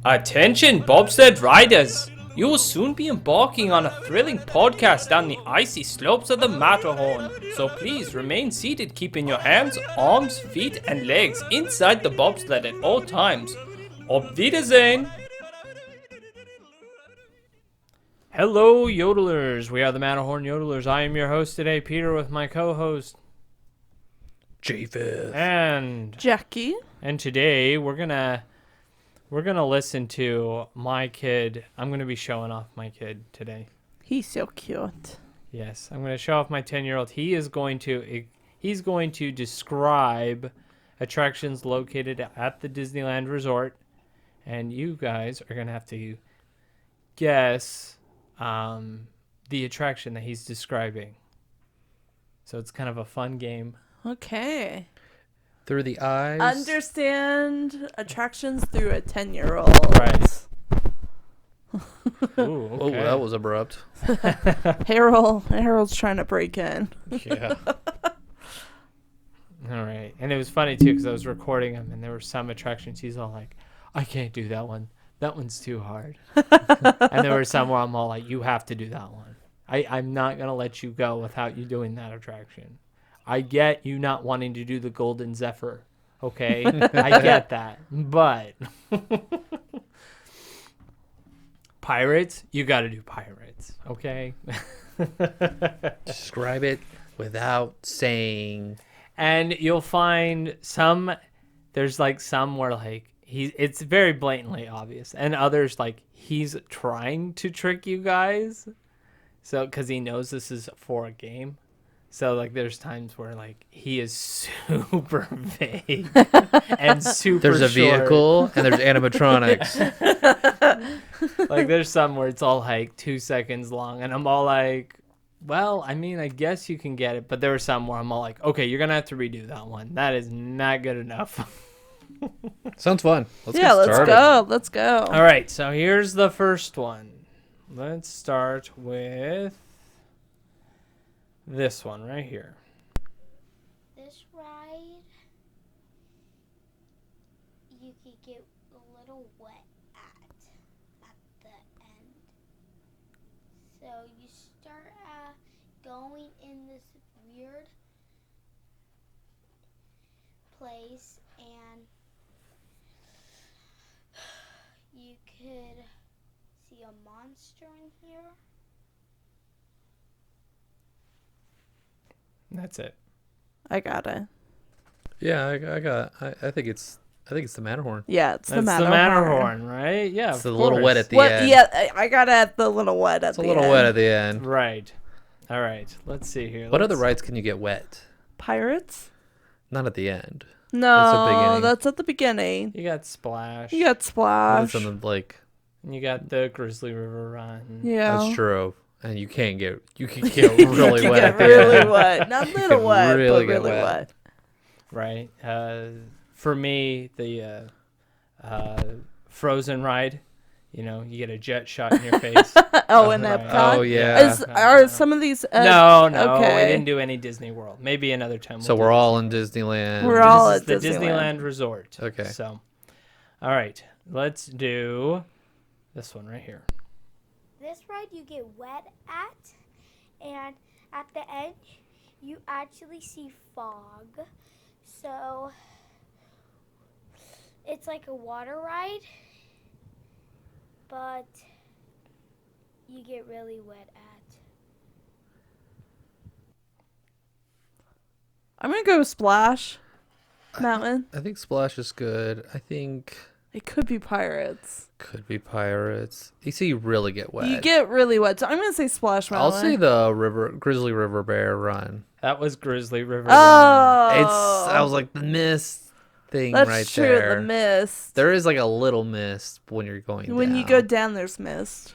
Attention bobsled riders! You will soon be embarking on a thrilling podcast down the icy slopes of the Matterhorn. So please remain seated, keeping your hands, arms, feet, and legs inside the bobsled at all times. Auf Wiedersehen! Hello, yodelers. We are the Matterhorn Yodelers. I am your host today, Peter, with my co-host, J-Fifth. and Jackie. And today we're gonna listen to my kid. I'm gonna be showing off my kid today. He's so cute. Yes, I'm gonna show off my 10-year-old. He's going to describe attractions located at the Disneyland Resort, and you guys are gonna have to guess the attraction that he's describing. So it's kind of a fun game. Okay. Through the eyes. Understand attractions through a 10-year-old. Right. Ooh, Oh, okay. that was abrupt. Harold's trying to break in. Yeah. All right. And it was funny, too, because I was recording him, and there were some attractions he's all like, I can't do that one. That one's too hard. And there were some where I'm all like, you have to do that one. I'm not going to let you go without you doing that attraction. I get you not wanting to do the Golden Zephyr, okay? I get that. But Pirates, you got to do Pirates, okay? Describe it without saying. And you'll find there's like some where like it's very blatantly obvious, and others like he's trying to trick you guys. So, because he knows this is for a game. So, like, there's times where, like, he is super vague and super There's a short. vehicle and there's animatronics. Like, there's some where it's all, like, 2 seconds long. And I'm all like, well, I mean, I guess you can get it. But there were some where I'm all like, okay, you're going to have to redo that one. That is not good enough. Sounds fun. Let's Let's go. All right, so here's the first one. Let's start with this one right here. This ride, you could get a little wet at the end. So you start going in this weird place, and you could see a monster in here. That's it. I got it. Yeah, I think it's the Matterhorn. Yeah, it's That's the Matterhorn. the Matterhorn, right? Yeah, It's of a little course. wet at the What? end. Yeah, I got it at the little wet at It's a the little end. wet at the end. Right. All right. Let's see here. What other rides can you get wet? Pirates? Not at the end. No, that's at the beginning. You got Splash. You got Splash. That's on the, like, And you got the Grizzly River Run. Yeah. that's true. And you can get really You wet get at the really end. wet. Not little can wet, really but get really wet. wet. Right. For me, the Frozen ride. You know, you get a jet shot in your face. Oh, in Right. Epcot? Oh, yeah. Are some of these... No, okay. we didn't do any Disney World. Maybe another time. So we'll we're do all in Disneyland. We're all this at is the Disneyland. Disneyland Resort. Okay. So, all right, let's do this one right here. This ride you get wet at, and at the end you actually see fog. So it's like a water ride, but you get really wet at. I'm going to go with Splash Mountain. I think Splash is good. I think It could be Pirates. could be Pirates. You see, you really get wet. You get really wet. So I'm going to say Splash I'll Mountain. say the Grizzly River Bear run. That was Grizzly River. Oh. I was like the mist thing That's right true, there. the mist. There is like a little mist when you're going When down. you go down, there's mist.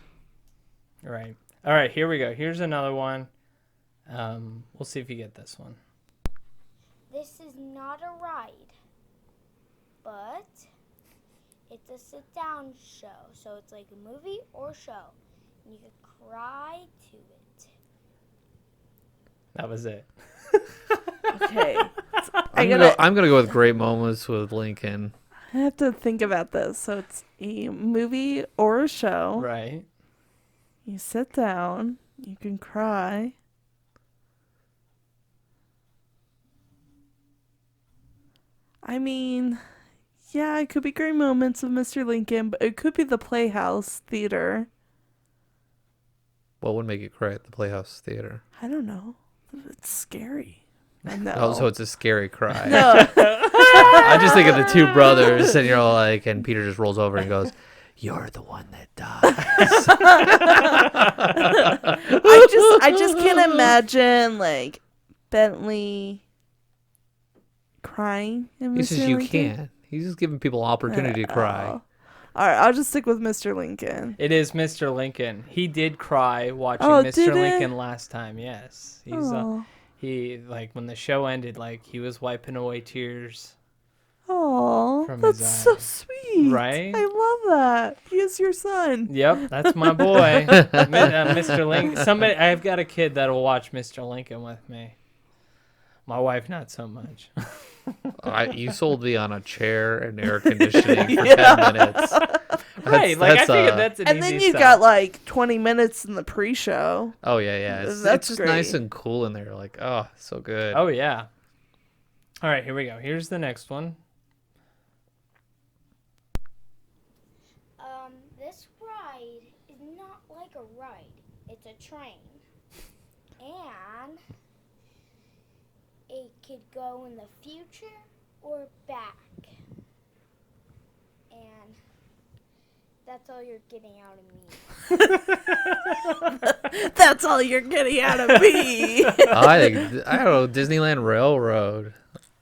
Right. All right, here we go. Here's another one. We'll see if you get this one. This is not a ride, but it's a sit-down show. So it's like a movie or show. And you can cry to it. That was it. Okay. I'm gonna go with Great Moments with Lincoln. I have to think about this. So it's a movie or a show. Right. You sit down. You can cry. I mean, yeah, it could be Great Moments of Mr. Lincoln, but it could be the Playhouse Theater. What would make you cry at the Playhouse Theater? I don't know. It's scary. I know. Oh, so it's a scary cry. No. I just think of the two brothers, and you're all like, and Peter just rolls over and goes, "You're the one that dies." I just can't imagine like Bentley crying in He Mr. says you Lincoln. can. He's just giving people opportunity to cry. Oh. All right, I'll just stick with Mr. Lincoln. It is Mr. Lincoln. He did cry watching Oh, Mr. did it? Lincoln last time. Yes. Oh, He like when the show ended, like he was wiping away tears. oh, From that's his so eyes. sweet. Right? I love that. He is your son. Yep, that's my boy, Mr. Lincoln. Somebody, I've got a kid that'll watch Mr. Lincoln with me. My wife, not so much. You sold me on a chair and air conditioning for 10 minutes. Right, like I figured that's an And easy then you sell. got like 20 minutes in the pre-show. Oh, yeah. That's It's just great. nice and cool in there. Like, oh, so good. Oh yeah. All right, here we go. Here's the next one. This ride is not like a ride. It's a train. And it could go in the future or back. And that's all you're getting out of me. That's all you're getting out of me. I don't know, Disneyland Railroad.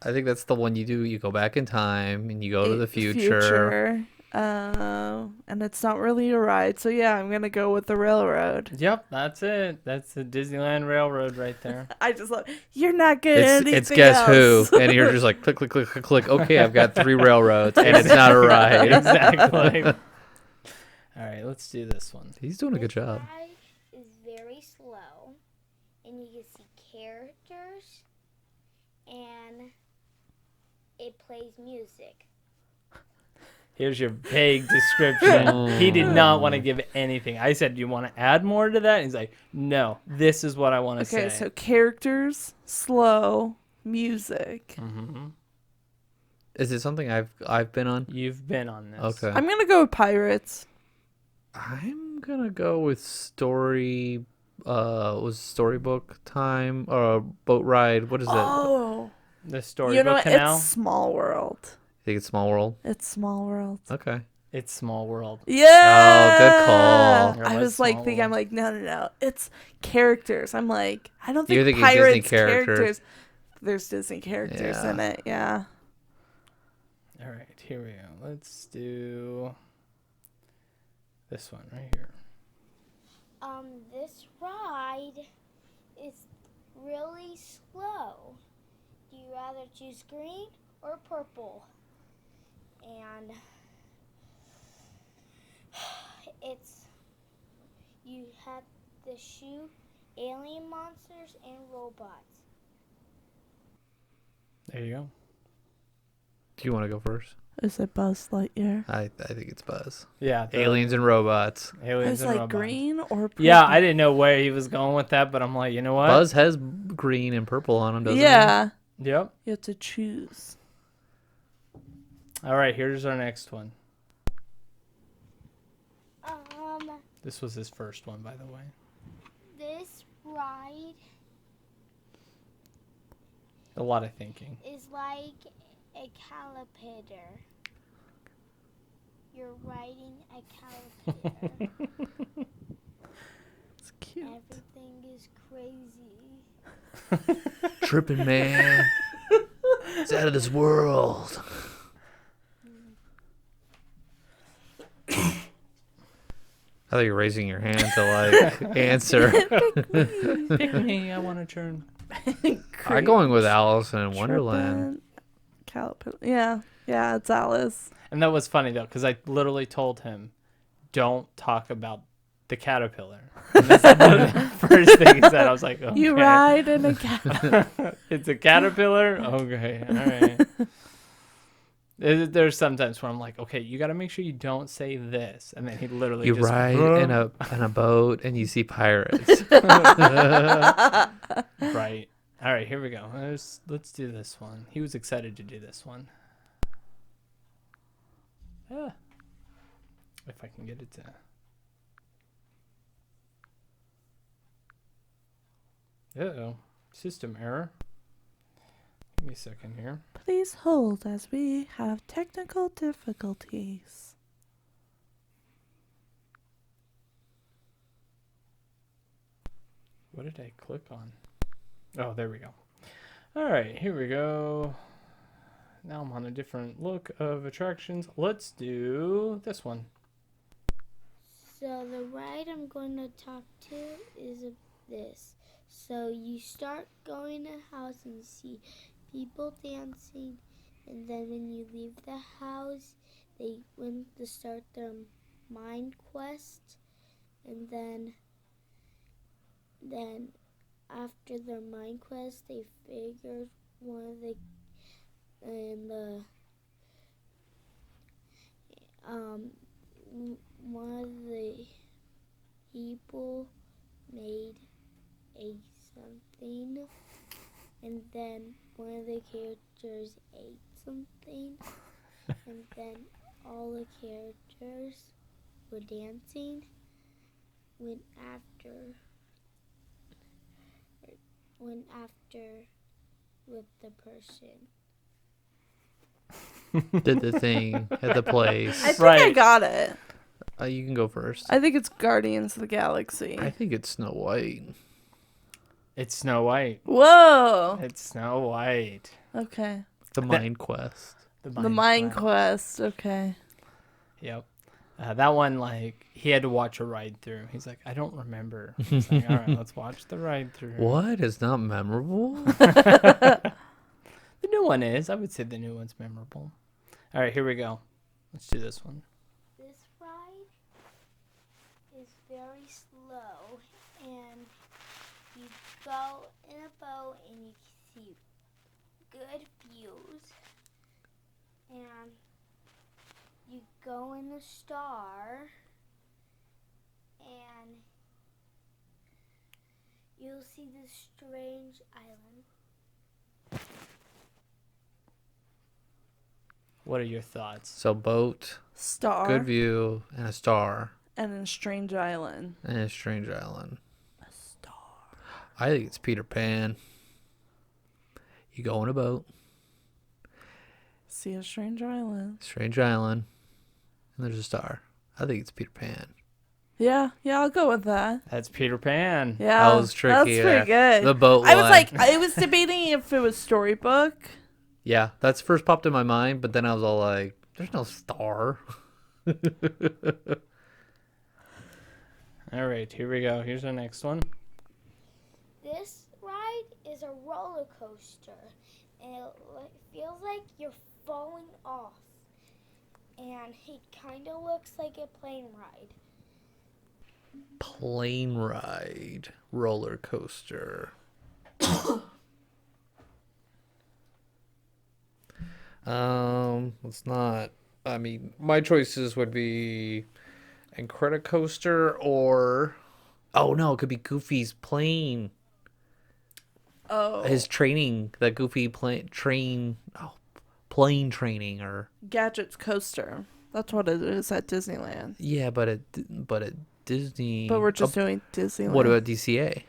I think that's the one you do. You go back in time and you go to the future. And it's not really a ride. So yeah, I'm going to go with the railroad. Yep, that's it. That's the Disneyland Railroad right there. I just love, you're not good at anything It's Guess else. Who, and you're just like click, click, click, click, click. Okay, I've got 3 railroads, and it's not a ride. Exactly. All right, let's do this one. He's doing a good This job. ride is very slow, and you can see characters, and it plays music. Here's your vague description. He did not want to give anything. I said, "Do you want to add more to that?" And he's like, "No, this is what I want to say." Okay, so characters, slow, music. Mm-hmm. Is it something I've been on? You've been on this. Okay. I'm going to go with Pirates. I'm gonna go with story. Was storybook time or boat ride? What is it? Oh. The Storybook You know what? Canal. It's Small World. I think it's Small World. It's Small World. Okay. It's Small World. Yeah. good call. There I was was like Small thinking, I'm World. like, no. It's characters. I'm like, I don't You're think thinking Disney Pirates characters. There's Disney characters Yeah. in it. Yeah. All right, here we go. Let's do this one right here. This ride is really slow. Do you rather choose green or purple? And you have to shoot alien monsters and robots. There you go. Do you want to go first? Is it Buzz Lightyear? I think it's Buzz. Yeah. Aliens and robots. Aliens It's and like robots. green or purple. Yeah, I didn't know where he was going with that, but I'm like, you know what? Buzz has green and purple on him, doesn't Yeah. Yep. You have to choose. All right, here's our next one. Um, This was his first one, by the way. this ride A lot of thinking. is like a caterpillar. You're riding a caterpillar. It's cute. Everything is crazy. he? Tripping, man. It's out of this world. I thought you were raising your hand to like answer. Pick me. I want to turn. I'm going with Alice in Wonderland. Caterpillar. Yeah, it's Alice. And that was funny, though, because I literally told him, don't talk about the caterpillar. And that's the first thing he said. I was like, okay. You ride in a caterpillar. It's a caterpillar? Okay, all right. There's sometimes where I'm like, okay, you got to make sure you don't say this, and then he literally You just ride in a boat and you see pirates. right. All right, here we go. Let's do this one. He was excited to do this one. Ah, if I can get it to. Uh-oh. System error. Give me a second here. Please hold as we have technical difficulties. What did I click on? Oh, there we go. All right, here we go. Now I'm on a different look of attractions. Let's do this one. So the ride I'm going to talk to is this. So you start going to a house and you see people dancing, and then when you leave the house, they went to start their mind quest, and then after their mind quest, they figured one of the people made a something, and then one of the characters ate something, and then all the characters were dancing went after with the person. Did the thing at the place. I think I Right. got it. You can go first. I think it's Guardians of the Galaxy. I think it's Snow White. It's Snow White. Whoa. It's Snow White. Okay. The Mind Quest. The Mind Quest. Okay. Yep. That one, like, he had to watch a ride through. He's like, I don't remember. He's like, all right, let's watch the ride through. What is not memorable? The new one is. I would say the new one's memorable. All right, here we go. Let's do this one. This ride is very slow, and you go in a boat and you see good views, and you go in a star, and you'll see this strange island. What are your thoughts? So boat, Star. good view, and a star, And a strange island. and a strange island. A star. I think it's Peter Pan. You go on a boat, See a strange island. strange island, and there's a star. I think it's Peter Pan. Yeah, I'll go with that. That's Peter Pan. Yeah, That was tricky. That's pretty good. The boat I was one. like, I was debating if it was storybook. Yeah, that's first popped in my mind, but then I was all like, there's no star. All right, here we go. Here's our next one. This ride is a roller coaster, and it feels like you're falling off, and it kind of looks like a plane ride. Plane ride, roller coaster. It's not. I mean, my choices would be Incredicoaster or. Oh no, it could be Goofy's plane. Oh. His training, the Goofy plane training, or Gadget's Coaster. That's what it is at Disneyland. yeah, but at Disney. But we're just doing Disneyland. What about DCA?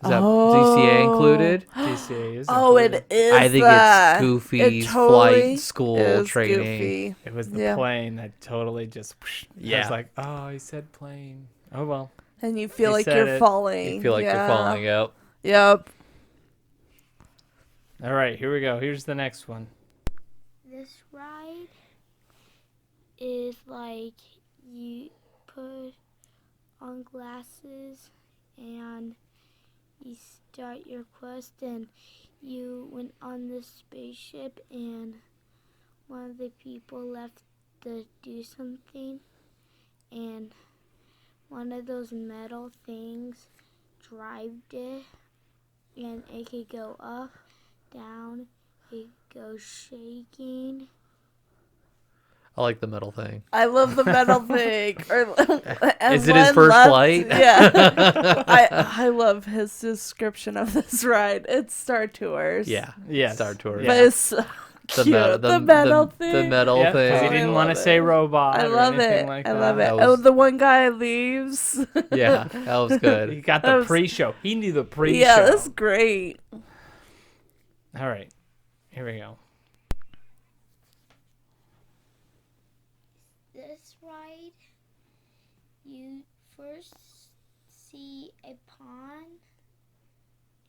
Is that DCA included? DCA is Oh, included. it is. I think that. it's Goofy's It totally flight school is training. Goofy. It was the Yeah. plane that totally just. I Yeah. was like, oh, he said plane. Oh well. And you feel You like said you're it. falling. You feel like yeah. you're falling out. Yep. All right, here we go. Here's the next one. This ride is like you put on glasses and you start your quest, and you went on this spaceship, and one of the people left to do something, and one of those metal things drived it, and it could go up, down, it goes shaking, I like the metal thing. I love the metal thing. Is it his first flight? Yeah. I love his description of this ride. It's Star Tours. Yeah. Yes. Star Tours. But Yeah. it's so cute. The metal thing. The metal Yeah, because he thing. didn't I want to love say it. robot I or love anything it. like I that. love it. That Oh, was- the one guy leaves. Yeah, that was He good. got That the was- pre-show. He knew the pre-show. Yeah, that's great. All right. Here we go. This ride, you first see a pond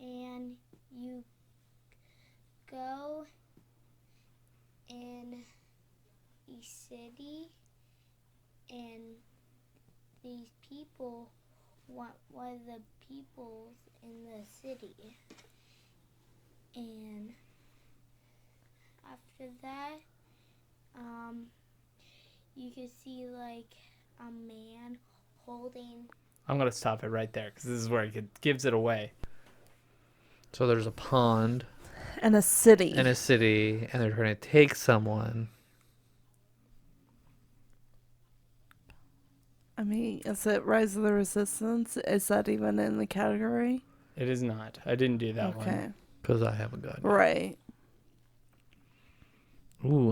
and you go in a city and these people want one of the peoples in the city. And after that, you can see like a man holding. I'm going to stop it right there because this is where it gives it away. So there's a pond And a city. and a city, and they're trying to take someone. I mean, is it Rise of the Resistance? Is that even in the category? It is not. I didn't do that Okay. one. Because I haven't got it. Right. Ooh,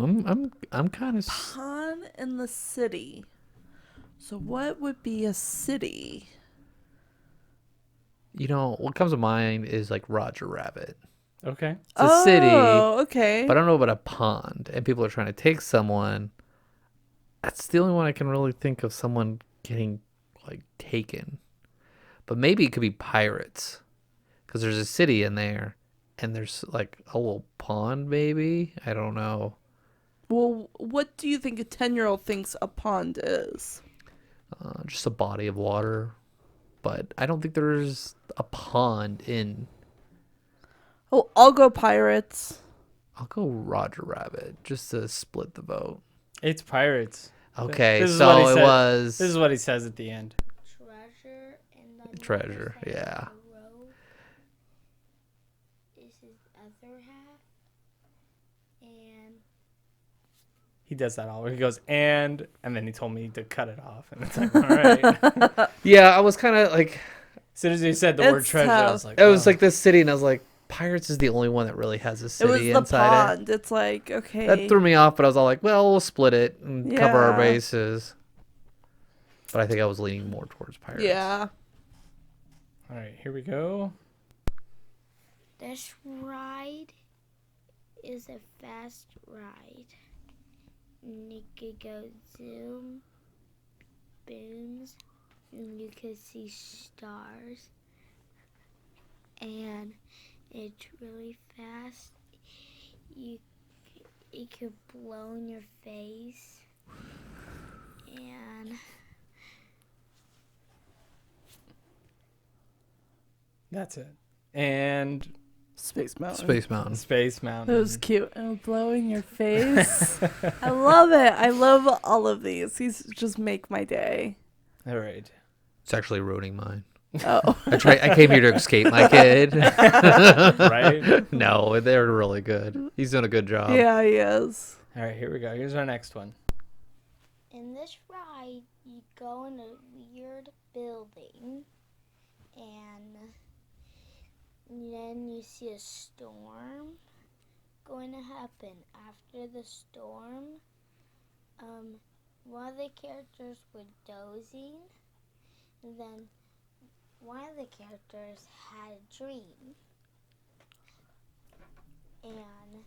I'm kind of. Pond in the city. So what would be a city? You know, what comes to mind is like Roger Rabbit. Okay. It's a city, Okay. but I don't know about a pond, and people are trying to take someone. That's the only one I can really think of someone getting like taken. But maybe it could be pirates, because there's a city in there, and there's like a little pond. Maybe, I don't know. Well, what do you think a 10-year-old thinks a pond is? Just a body of water, but I don't think there's a pond in. Oh, I'll go pirates. I'll go Roger Rabbit just to split the vote. It's pirates. Okay, This is what so he it said. was This is what he says at the end. Treasure and the Treasure, other side yeah. of the road is his other half, and He does that all. He goes, and then he told me to cut it off. And it's like, all right. Yeah, I was kind of like, As soon as he said the word It's treasure, I tough. was like, it was oh. like this city, and I was like, pirates is the only one that really has a It city was the inside it. pond. It's like, okay. That threw me off, but I was all like, well, we'll split it and cover our Yeah. bases. But I think I was leaning more towards pirates. Yeah. All right, here we go. this ride is a fast ride. And you could go zoom, booms, and you could see stars. And it's really fast. It could blow in your face. And That's it. And Space Mountain. Space Mountain. Space Mountain. That was cute. It'll blow in your face. I love it. I love all of these. These just make my day. All right. It's actually ruining mine. Oh. I came here to escape my kid. Right? No, they're really good. He's doing a good job. Yeah, he is. All right, here we go. Here's our next one. in this ride, you go in a weird building, and then you see a storm going to happen. After the storm, one of the characters were dozing, and then one of the characters had a dream, and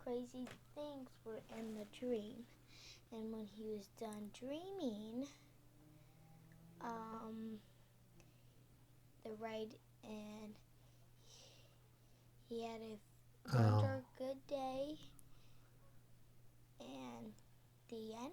crazy things were in the dream. And when he was done dreaming, the ride, and he had a wonder good day, and the end.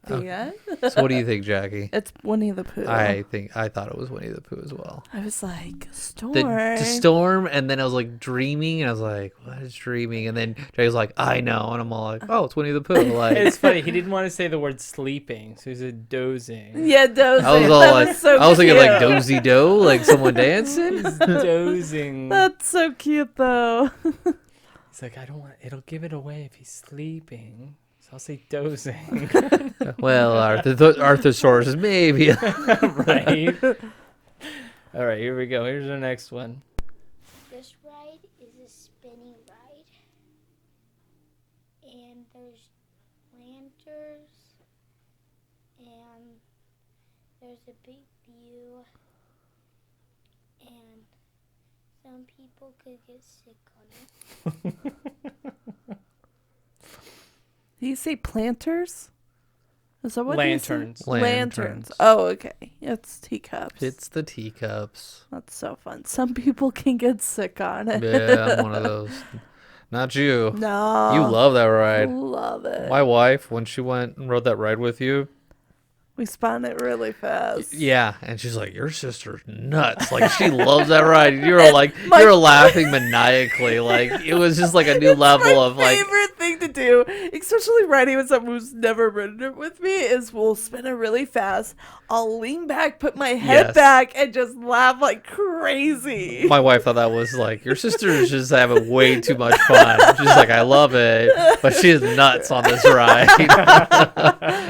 The end? So what do you think, Jackie? It's Winnie the Pooh. I thought it was Winnie the Pooh as well. I was like, storm. The storm, and then I was like dreaming, and I was like, what is dreaming? And then Jackie's like, I know, and I'm all like, oh, it's Winnie the Pooh. Like, It's funny. He didn't want to say the word sleeping, so he said dozing. Yeah, dozing. I was all That like, was so I was thinking like cute. dozy do, like someone dancing. He's dozing. That's so cute, though. He's like, I don't want. It'll give it away if he's sleeping. So I'll say dozing. Well, Arthosaurus is maybe. Right. All right, here we go. Here's our next one. This ride is a spinning ride. And there's lanterns. And there's a big view. And some people could get sick on it. Did you say planters? Is that what you said? Lanterns. Lanterns. Oh, okay. It's teacups. It's the teacups. That's so fun. Some people can get sick on it. Yeah, I'm one of those. Not you. No. You love that ride. Love it. My wife, when she went and rode that ride with you, We spun it really fast. yeah, and she's like, "Your sister's nuts!" Like she loves that ride. You were like, you were laughing maniacally. Like it was just like a new level of like. Favorite thing to do, especially riding with someone who's never ridden it with me, is we'll spin it really fast. I'll lean back, put my head Yes. back, and just laugh like crazy. My wife thought that was like, your sister's just having way too much fun. She's like, I love it, but she's nuts on this ride.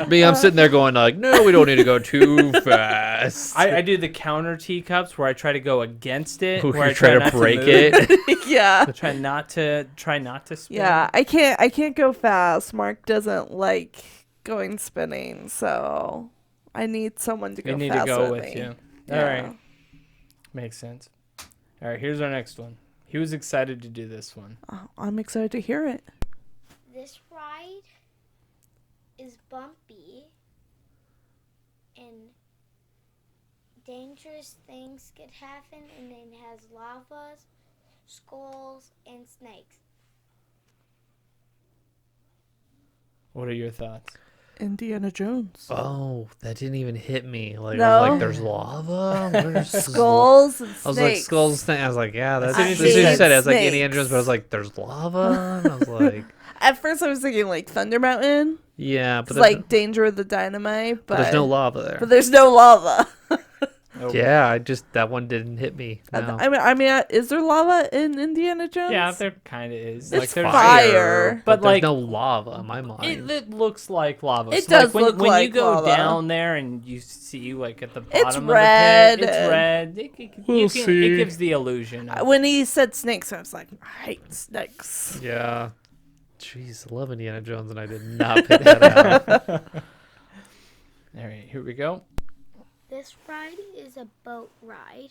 Me, I'm sitting there going like, no, we don't need to go too fast. I do the counter teacups where I try to go against it. Ooh, Where I you try to not break move. it. Yeah. I try not to spin. Yeah, I can't go fast. Mark doesn't like going spinning, so I need someone to go We need fast to go with with me. you. Yeah. All right. Makes sense. All right, here's our next one. He was excited to do this one. Oh, I'm excited to hear it. This ride is bumpy and dangerous things could happen, and it has lavas, skulls, and snakes. What are your thoughts? Indiana Jones. Oh, that didn't even hit me. Like, I No. was like, there's lava? Where's Skulls and snakes. I was like, skulls. I was like, yeah, that's I as soon as you hate said it. I was like, snakes. Indiana Jones, but I was like, there's lava? And I was like, At first, I was thinking like Thunder Mountain. yeah, but It's there's, like Danger of the Dynamite, but there's no lava there. But there's no lava. Oh, Yeah, that one didn't hit me. No. I mean, is there lava in Indiana Jones? Yeah, there kind of is. It's there's fire. but But, there's like, no lava in my mind. It looks like lava. It So, does like, look when like you go lava. down there and you see like at the bottom It's of red the pit, it's and- red. We'll see. It gives the illusion. Of, When he said snakes, I was like, I hate snakes. Yeah. Jeez, I love Indiana Jones, and I did not pick that out. all right, here we go. This ride is a boat ride,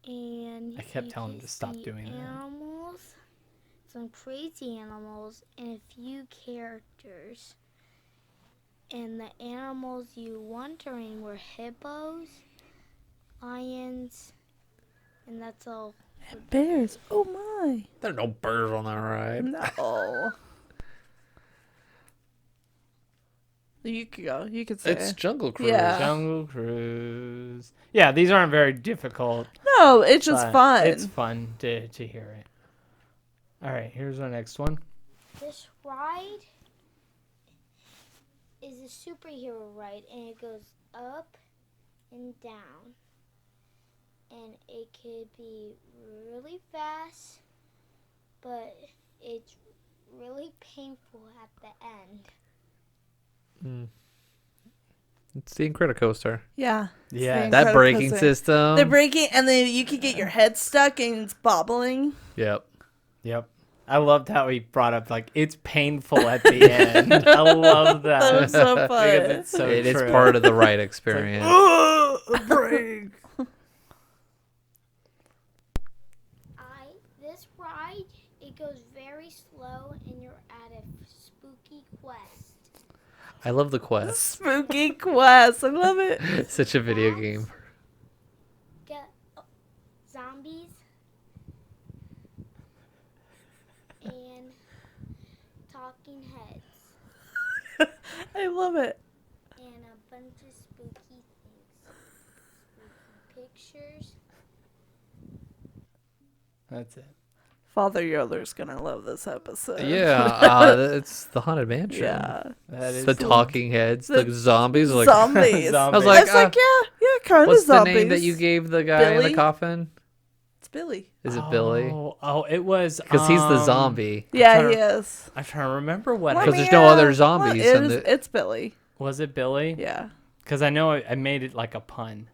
and I kept you telling him can to stop see doing that. animals, some crazy animals, and a few characters. And the animals you wondering were hippos, lions, and that's all. And bears. Oh my. There are no birds on that ride. No. You could go. You could say. It's Jungle Cruise. Yeah. Jungle Cruise. Yeah, these aren't very difficult. No, it's just but fun. It's fun to hear it. All right, here's our next one. This ride is a superhero ride, and it goes up and down. And it could be really fast, but it's really painful at the end. It's the Incredicoaster. Yeah. Yeah, Same. That Incredicoaster. braking system. They're breaking, and then you could get your head stuck and it's bobbling. Yep. Yep. I loved how he brought up like it's painful at the end. I love that. That was so Because fun. it's so It is true. part of the ride experience. Break. This ride, it goes very slow, and you're at a spooky quest. I love the quest. Spooky quest. I love it. It's such a video game. Get zombies and talking heads I love it. and a bunch of spooky things. Spooky pictures. That's it. Father Yoder's gonna love this episode. Yeah, it's the Haunted Mansion. Yeah. That is The talking heads, the zombies. Like, Zombies. Zombies. I was I like, was like, yeah, kind of what's zombies. the name that you gave the guy in Billy? the coffin? It's Billy. Is it Billy? Oh, it was Because he's the zombie. Yeah, trying he to- is. I'm trying to remember what. Let Because me, there's no other well, zombies it in is- the- It's Billy. Was it Billy? Yeah. Because I know I made it like a pun.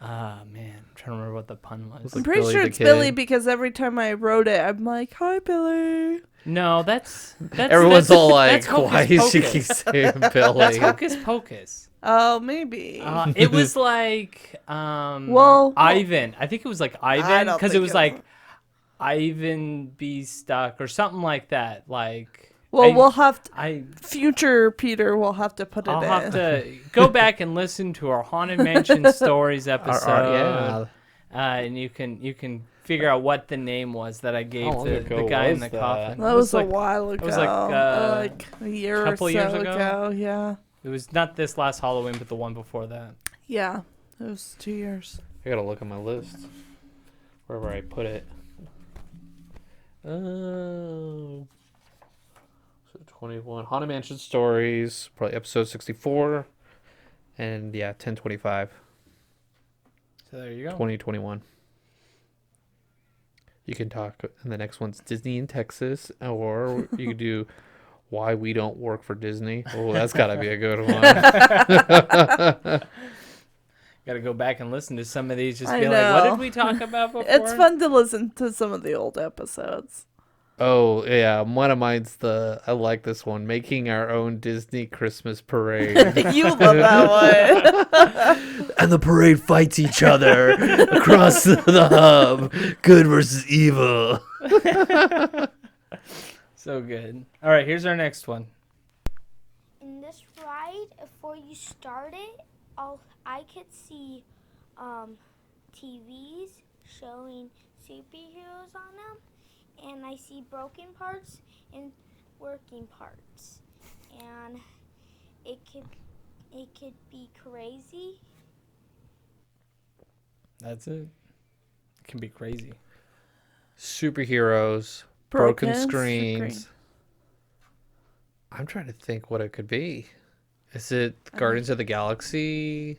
Ah, man. I'm trying to remember what the pun was. I'm like pretty Billy sure the it's Billy Kid. because every time I wrote it, I'm like, "Hi, Billy." No, that's Everyone's all like, that's Hocus why is she keep Pocus. saying That's Billy? Hocus Pocus. Oh, maybe. It was like Well- Ivan. I think it was like I Ivan don't because it think was like Ivan be stuck or something like that. Like well, we'll have to, I future Peter will have to put it I'll in. have to go back and listen to our Haunted Mansion Stories episode. Yeah. And you can figure out what the name was that I gave long the ago guy in was the that? coffin. That It was a like, while ago. was like, a year or couple so years ago? Yeah. It was not this last Halloween, but the one before that. Yeah. It was 2 years. I gotta look at my list. Wherever I put it. Oh. So 21. Haunted Mansion Stories. Probably episode 64. And yeah, 10/25. So there you go. 2021. You can talk, and the next one's Disney in Texas, or you could do Why We Don't Work for Disney. Oh, that's got to be a good one. Got to go back and listen to some of these. Just I be like, what know. did we talk about before? It's fun to listen to some of the old episodes. Oh, yeah. One of mine's I like this one, Making Our Own Disney Christmas Parade. You love that one. And the parade fights each other across the hub. Good versus evil. So good. All right, here's our next one. In this ride, before you start it, I could see TVs showing superheroes on them, and I see broken parts and working parts, and it could be crazy. That's it. It can be crazy. Superheroes, broken Broken screens. screen. I'm trying to think what it could be. Is it Guardians of the Galaxy?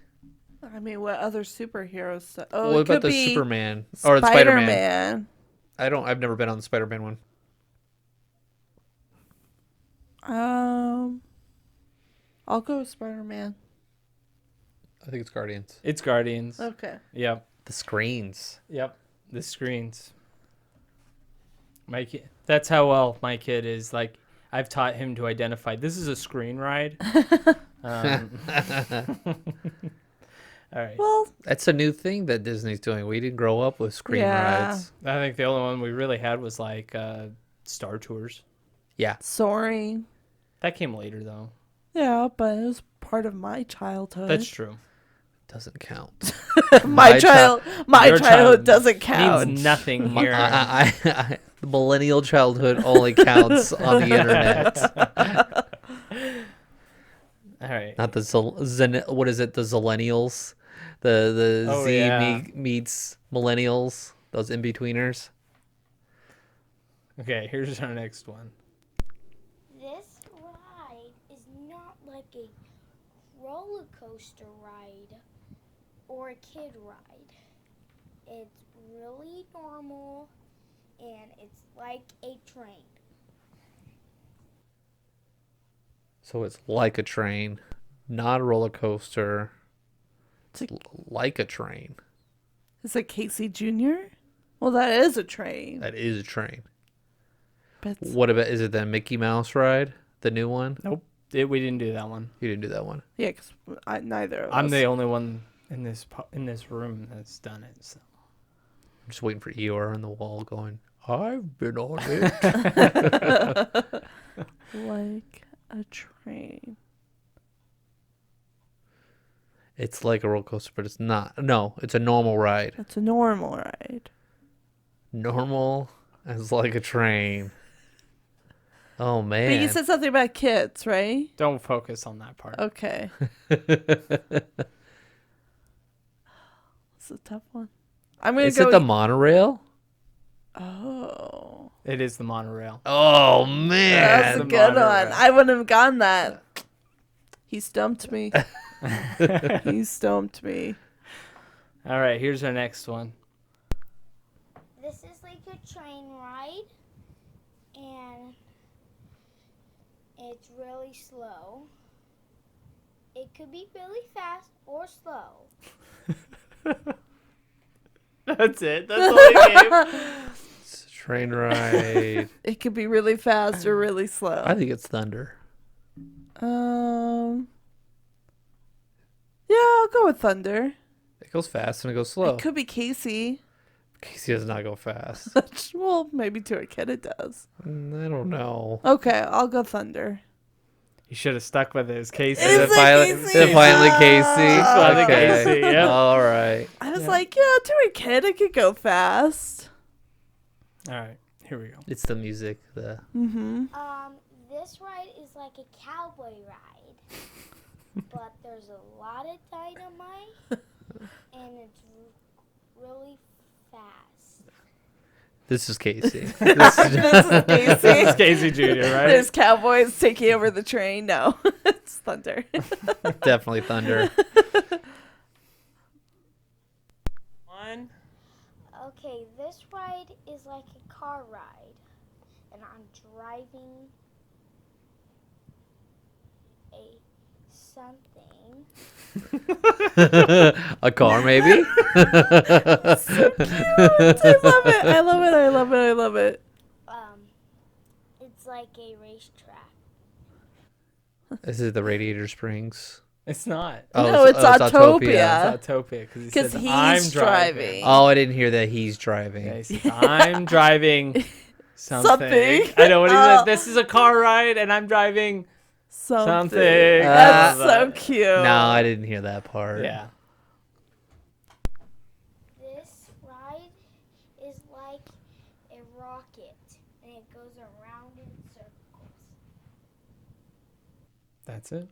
I mean, what other superheroes? Oh, What it about could the be Superman or the Spider-Man? Spider-Man. I've never been on the Spider-Man one. I'll go with Spider-Man. I think it's Guardians. It's Guardians. Okay. Yep. The screens. Yep. The screens. My kid, that's how well my kid is. Like, I've taught him to identify this is a screen ride. All right. Well, That's a new thing that Disney's doing. We didn't grow up with screen Yeah. rides. I think the only one we really had was like Star Tours. Yeah. soaring. That came later though. Yeah, but it was part of my childhood. That's true. Doesn't count. my My childhood Your childhood child doesn't count. Means nothing here. The millennial childhood only counts on the internet. All right. Not the what is it? The Zillennials, the Oh, Z yeah. meets millennials. Those in betweeners. Okay, here's our next one. This ride is not like a roller coaster ride or a kid ride. It's really normal and it's like a train. So it's like a train, not a roller coaster. It's a- Like a train. Is it Casey Jr.? Well, that is a train. That is a train. But it's- What about, is it the Mickey Mouse ride? The new one? Nope. We didn't do that one. You didn't do that one. yeah, because neither of I'm us. the only one in this room that's done it. So. I'm just waiting for Eeyore on the wall going, I've been on it. Like a train. It's like a roller coaster, but it's not. No, it's a normal ride. It's a normal ride. Normal as like a train. Oh, But man. you said something about kids, right? Don't focus on that part. Okay. It's a tough one. I'm gonna Is go. it the monorail? Oh, It is the monorail. Oh, man. that's a the good one. monorail. I wouldn't have gotten that. He stumped me. He stumped me. All right, here's our next one. like a train ride, and it's really slow. It could be really fast or slow. That's it. That's all he gave. It's a train ride. It could be really fast or really slow. I think it's thunder. Yeah, I'll go with thunder. It goes fast and it goes slow. It could be Casey. Casey does not go fast. Well, maybe to a kid it does. I don't know. Okay, I'll go thunder. You should have stuck with it. It's Casey. Is it finally, Casey? is it finally Casey? It's finally Okay. Casey, yep. All right. I was Yeah. like, yeah, to a kid it could go fast. All right, here we go. It's the music. Mm-hmm. This ride is like a cowboy ride, but there's a lot of dynamite, and it's really fast. This is Casey. This is Casey. This is Casey Jr., right? There's cowboys taking over the train. No, it's thunder. Definitely thunder. One. Okay, this ride is like a car ride, and I'm driving a something. A car, maybe? So cute. I love it. I love it. I love it. I love it. It's like a racetrack. Is it the Radiator Springs? It's not. No, it's Autopia. It's Autopia because he 'Cause said, he's I'm driving. Oh, I didn't hear that he's driving. Yeah, he said, I'm driving something. Something. I know what he Oh. said. This is a car ride, and I'm driving something. That's Ah. so cute. No, I didn't hear that part. Yeah. This ride is like a rocket, and it goes around in circles. That's it.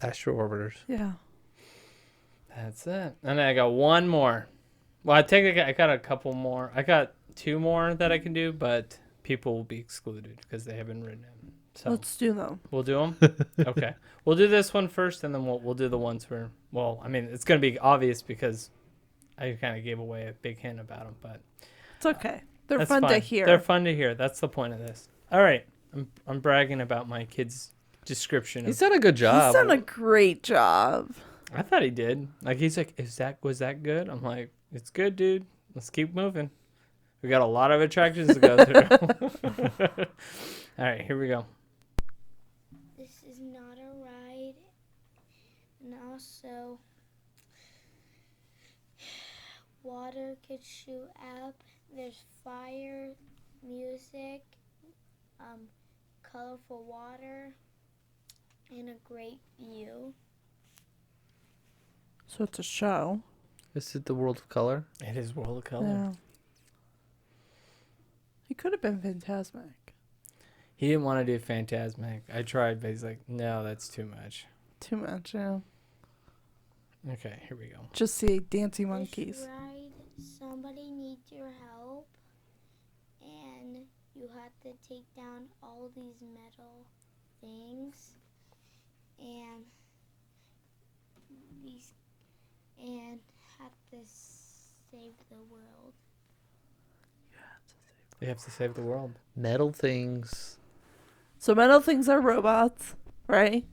Astro Orbiters. Yeah. That's it. And I got one more. Well, I think I got a couple more. I got two more that I can do, but people will be excluded because they haven't written them. So Let's do them. we'll do them. Okay, we'll do this one first, and then we'll do the ones where. Well, I mean, it's gonna be obvious because I kind of gave away a big hint about them, but It's okay. They're that's fun to fine. hear. They're fun to hear. That's the point of this. All right, I'm bragging about my kid's description. He's done a good job. He's done a great job. I thought he did. Like he's like, was that good? I'm like, it's good, dude. Let's keep moving. We got a lot of attractions to go through. All right, here we go. This is not a ride, and also water could shoot up. There's fire, music, colorful water, and a great view. So it's a show. Is it the World of Color? It is World of Color. Yeah. He could have been Fantasmic. He didn't want to do Fantasmic. I tried, but he's like, no, that's too much. Too much, yeah. Okay, here we go. Just see dancing This monkeys. ride, somebody needs your help, and you have to take down all these metal things, and have to save the world. You have to save the world. Metal things. So metal things are robots, right?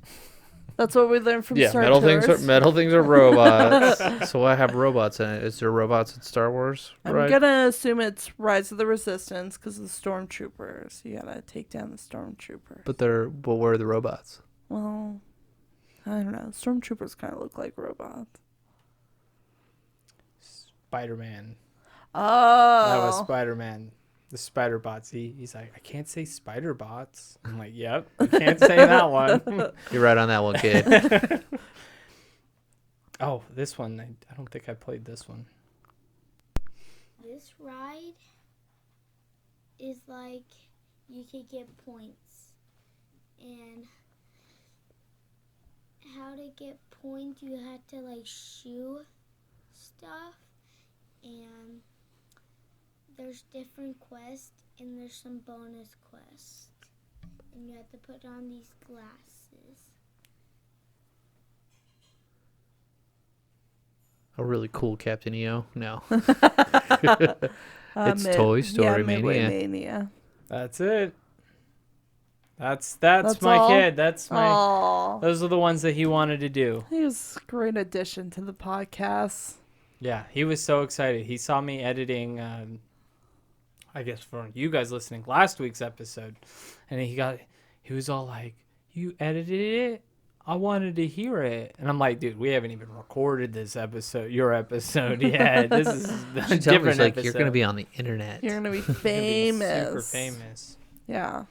That's what we learned from Yeah, Star metal Tours. metal things are robots. So I have robots in it. Is there robots in Star Wars? I'm Right. gonna assume it's Rise of the Resistance because of the stormtroopers. You gotta take down the stormtroopers. But where are the robots? Well, I don't know. Stormtroopers kind of look like robots. Spider-Man. Oh, That was Spider-Man. The spider bots. He's like, I can't say spider bots. I'm like, yep, you can't say that one. You're right on that one, kid. Oh, this one. I don't think I played this one. This ride is like you could get points, and how to get points, you had to like shoot stuff, and there's different quests, and there's some bonus quests, and you have to put on these glasses. A really cool Captain EO? No. It's Toy Story Midway Mania. Mania. That's it. That's That's my all? kid. That's my. Oh, Those are the ones that he wanted to do. he was a great addition to the podcast. Yeah, he was so excited. He saw me editing. I guess for you guys listening, last week's episode, and he was all like, "You edited it? I wanted to hear it." And I'm like, "Dude, we haven't even recorded this episode, your episode yet. This is a She told me, different she's like, episode. you're gonna be on the internet. You're gonna be You're gonna be famous. super famous." Yeah.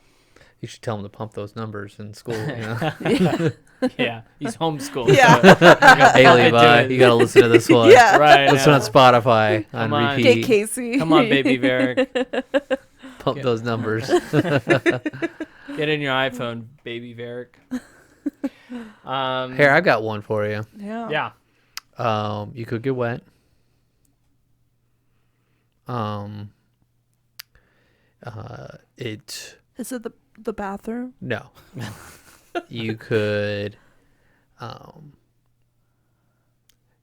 You should tell him to pump those numbers in school. You know? Yeah, he's homeschooled. Yeah. So Hey Levi, you gotta listen to this one. Yeah. right. Listen now. on Spotify on Come on. Get repeat. Casey. Come on, baby Varric. Pump those numbers. Get in your iPhone, baby Varric. Here, I got one for you. Yeah. Yeah. You could get wet. It Is it the bathroom? no. You could.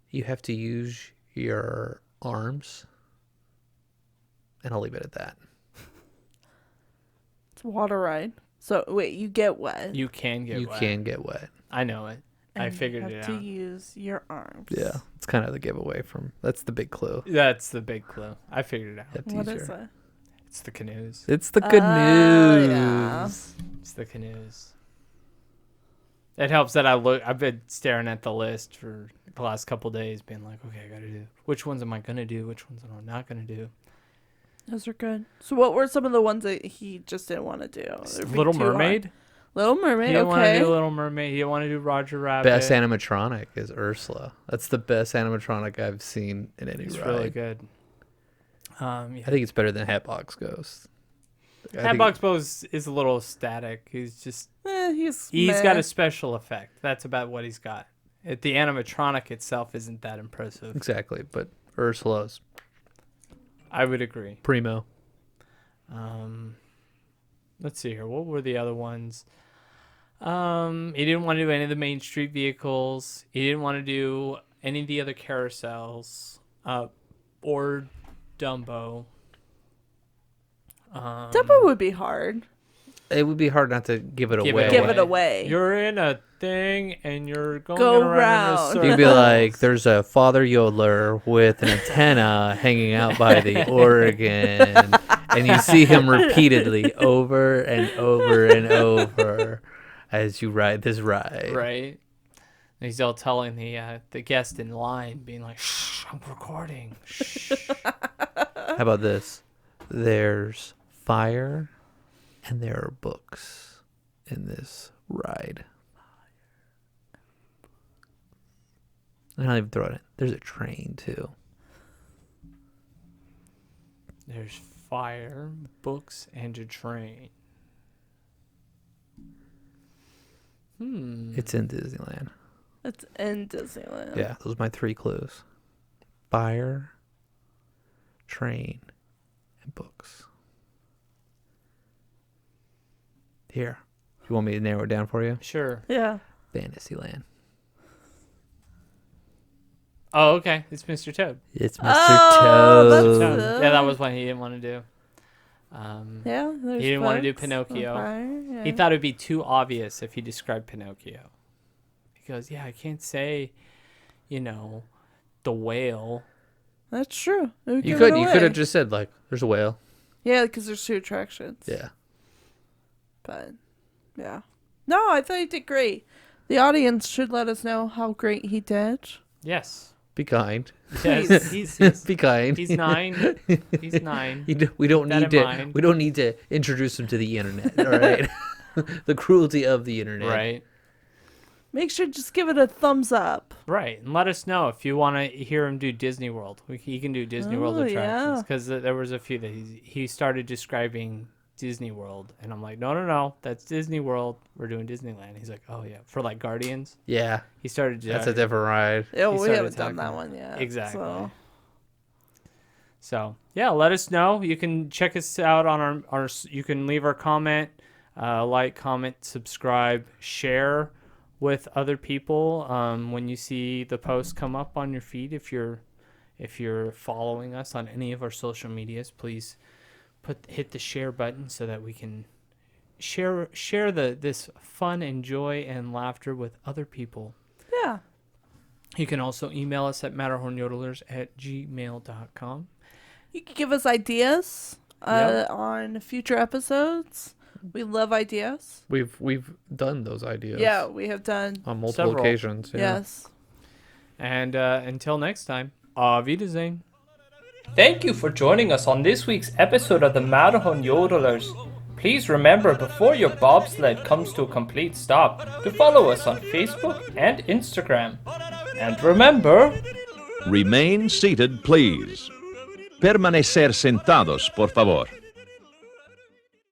You have to use your arms, and I'll leave it at that. It's a water ride. So wait, you get wet. You can get You wet. can get wet. I know it. I and figured you it have out. to use your arms. Yeah, it's kind of the giveaway from. That's the big clue. That's the big clue. I figured it out. You have to What use is your- it? It's the canoes. It's the good Oh, news. yeah. It's the canoes. It helps that I've been staring at the list for the last couple days, being like, okay, I gotta do. Which ones am I gonna do? Which ones am I not gonna do? Those are good. So what were some of the ones that he just didn't want to do? They're Little too hard. Mermaid. Little He Mermaid. didn't want to Okay. do Little Mermaid. He didn't want to do Roger Rabbit. Best animatronic is Ursula. That's the best animatronic I've seen in any It's ride. really good. Yeah. I think it's better than Hatbox Ghost. I think- Hatbox Bose is a little static. He's He's got meh. a special effect. That's about what he's got. The animatronic itself isn't that impressive. Exactly, but Ursula's I would agree. primo. Let's see here. What were the other ones? He didn't want to do any of the Main Street vehicles. He didn't want to do any of the other carousels. Or Dumbo. Dumbo would be hard. It would be hard not to give it Give away. it Give it away. You're in a thing and you're going Go around. round. In a You'd be circle. like, there's a father yodeler with an antenna hanging out by the Oregon, and you see him repeatedly over and over and over as you ride this ride. Right. And he's all telling the guest in line, being like, "Shh, I'm recording." Shh. How about this? There's fire and there are books in this ride. And I'll even throw it in. There's a train too. There's fire, books, and a train. It's in Disneyland. It's in Disneyland. Yeah, those are my 3 clues. Fire, train, and books. Here. You want me to narrow it down for you? Sure. Yeah. Fantasyland. Oh, okay. It's Mr. Toad. It's Mr. Oh, that's Toad. it. Yeah, that was one he didn't want to do. Yeah. There's He didn't want to do books, Pinocchio. fire, yeah. He thought it'd be too obvious if he described Pinocchio. He goes, yeah, I can't say, the whale. That's true. It would You give could it you could have away. just said like there's a whale. Yeah, because there's 2 attractions. Yeah. But yeah. No, I thought he did great. The audience should let us know how great he did. Yes. Be kind. Yes. Be kind. He's 9. He's 9. We don't That need in to mind. we don't need to introduce him to the internet, all right? The cruelty of the internet. Right. Make sure to just give it a thumbs up. Right, and let us know if you want to hear him do Disney World. He can do Disney World Oh, attractions yeah. because there was a few that he started describing Disney World, and I'm like, no, that's Disney World. We're doing Disneyland. He's like, oh yeah, for like Guardians. Yeah. He started. That's a different ride. Yeah, we started haven't done talking- that one yet. Exactly. So. Yeah, let us know. You can check us out on our you can leave our comment, like, comment, subscribe, share with other people when you see the post come up on your feed. If you're If you're following us on any of our social medias, please hit the share button so that we can share this fun and joy and laughter with other people. Yeah. You can also email us at matterhornyodelers@gmail.com. You can give us ideas Yep. on future episodes. We love ideas. We've done those ideas. Yeah, we have done. On multiple Several. occasions. Yeah. Yes. And until next time, Auf Wiedersehen. Thank you for joining us on this week's episode of the Matterhorn Yodelers. Please remember, before your bobsled comes to a complete stop, to follow us on Facebook and Instagram. And remember, Remain seated, please. Permanecer sentados, por favor.